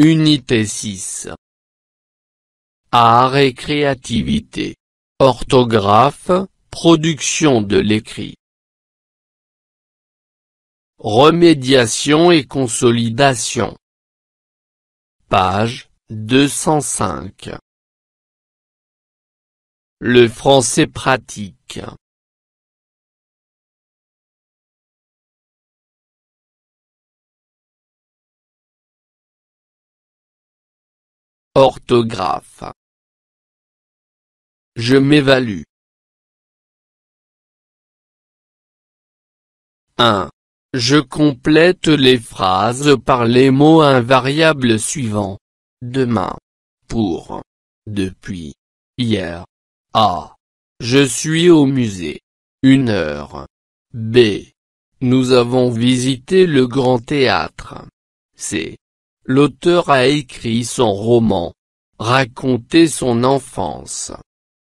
Unité 6. Art et créativité. Orthographe, production de l'écrit. Remédiation et consolidation. Page 205. Le français pratique. Orthographe. Je m'évalue. 1. Je complète les phrases par les mots invariables suivants. Demain. Pour. Depuis. Hier. A. Je suis au musée. 1h. B. Nous avons visité le Grand Théâtre. C. L'auteur a écrit son roman. Raconter son enfance.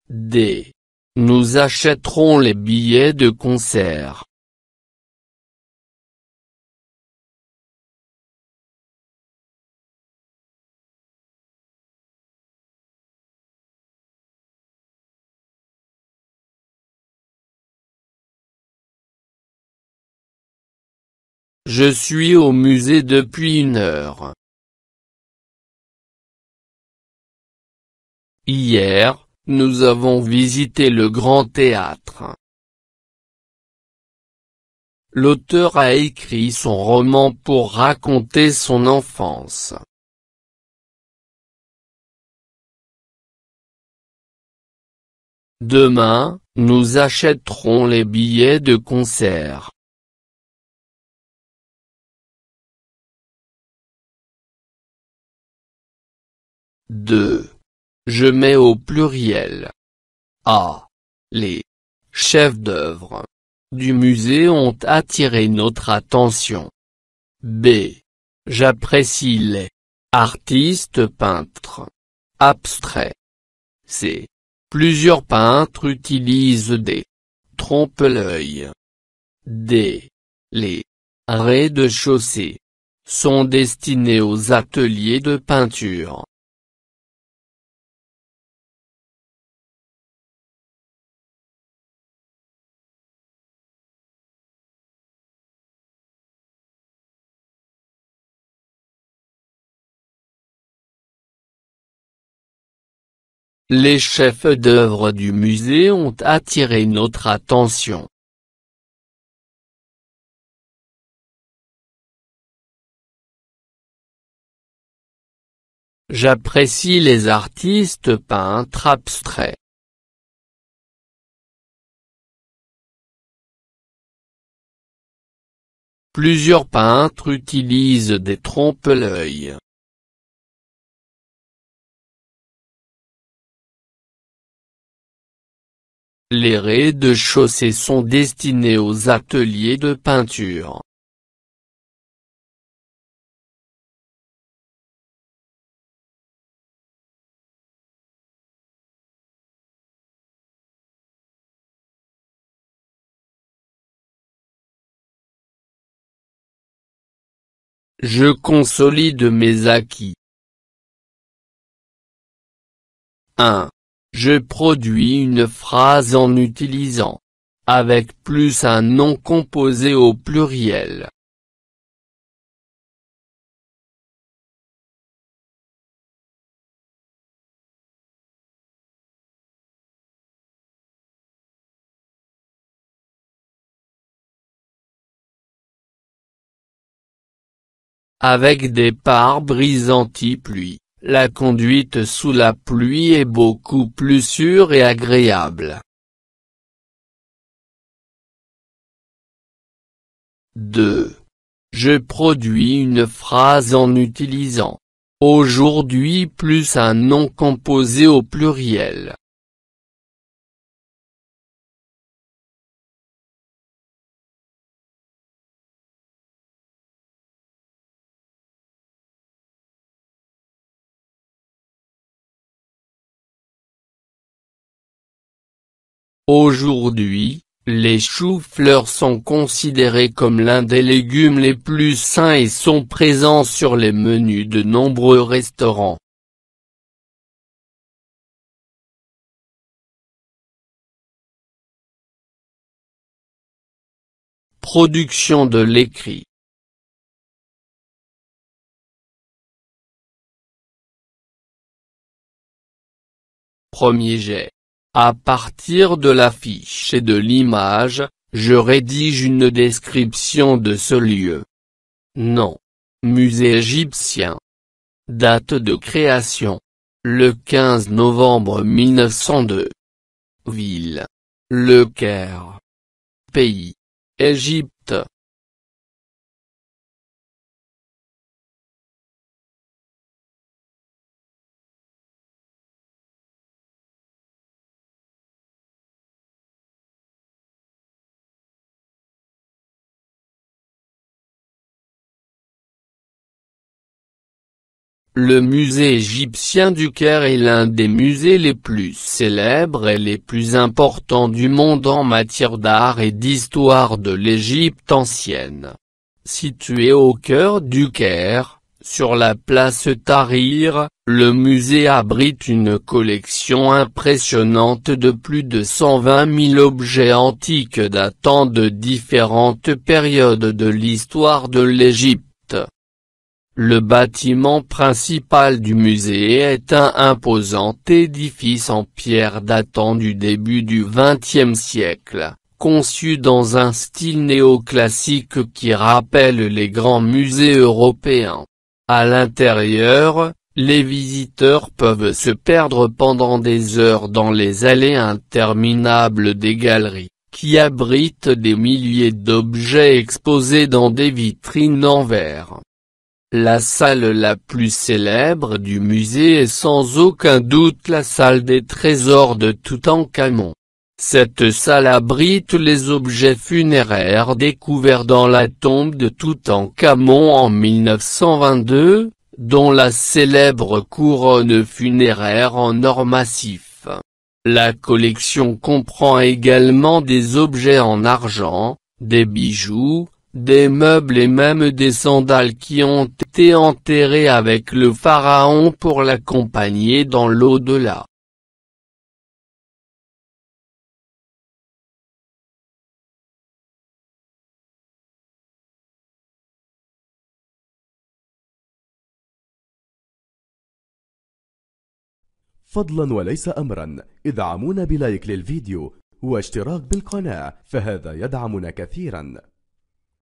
D. Nous achèterons les billets de concert. Je suis au musée depuis 1h. Hier, nous avons visité le Grand Théâtre. L'auteur a écrit son roman pour raconter son enfance. Demain, nous achèterons les billets de concert. Deux. Je mets au pluriel. A. Les chefs-d'œuvre du musée ont attiré notre attention. B. J'apprécie les artistes peintres abstraits. C. Plusieurs peintres utilisent des trompe-l'œil. D. Les rez-de-chaussée sont destinés aux ateliers de peinture. Les chefs-d'œuvre du musée ont attiré notre attention. J'apprécie les artistes peintres abstraits. Plusieurs peintres utilisent des trompe-l'œil. Les rez-de-chaussée sont destinés aux ateliers de peinture. Je consolide mes acquis. 1. Je produis une phrase en utilisant avec plus un nom composé au pluriel. Avec des pare-brises anti-pluie, la conduite sous la pluie est beaucoup plus sûre et agréable. 2. Je produis une phrase en utilisant aujourd'hui plus un nom composé au pluriel. Aujourd'hui, les choux-fleurs sont considérés comme l'un des légumes les plus sains et sont présents sur les menus de nombreux restaurants. Production de l'écrit. Premier jet. À partir de l'affiche et de l'image, je rédige une description de ce lieu. Nom. Musée égyptien. Date de création. Le 15 novembre 1902. Ville. Le Caire. Pays. Égypte. Le musée égyptien du Caire est l'un des musées les plus célèbres et les plus importants du monde en matière d'art et d'histoire de l'Égypte ancienne. Situé au cœur du Caire, sur la place Tahrir, le musée abrite une collection impressionnante de plus de 120 000 objets antiques datant de différentes périodes de l'histoire de l'Égypte. Le bâtiment principal du musée est un imposant édifice en pierre datant du début du XXe siècle, conçu dans un style néoclassique qui rappelle les grands musées européens. À l'intérieur, les visiteurs peuvent se perdre pendant des heures dans les allées interminables des galeries, qui abritent des milliers d'objets exposés dans des vitrines en verre. La salle la plus célèbre du musée est sans aucun doute la salle des trésors de Toutankhamon. Cette salle abrite les objets funéraires découverts dans la tombe de Toutankhamon en 1922, dont la célèbre couronne funéraire en or massif. La collection comprend également des objets en argent, des bijoux, des meubles et même des sandales qui ont été enterrés avec le pharaon pour l'accompagner dans l'au-delà. فضلا وليس أمرا، ادعمونا بلايك للفيديو واشتراك بالقناة، فهذا يدعمنا كثيرا.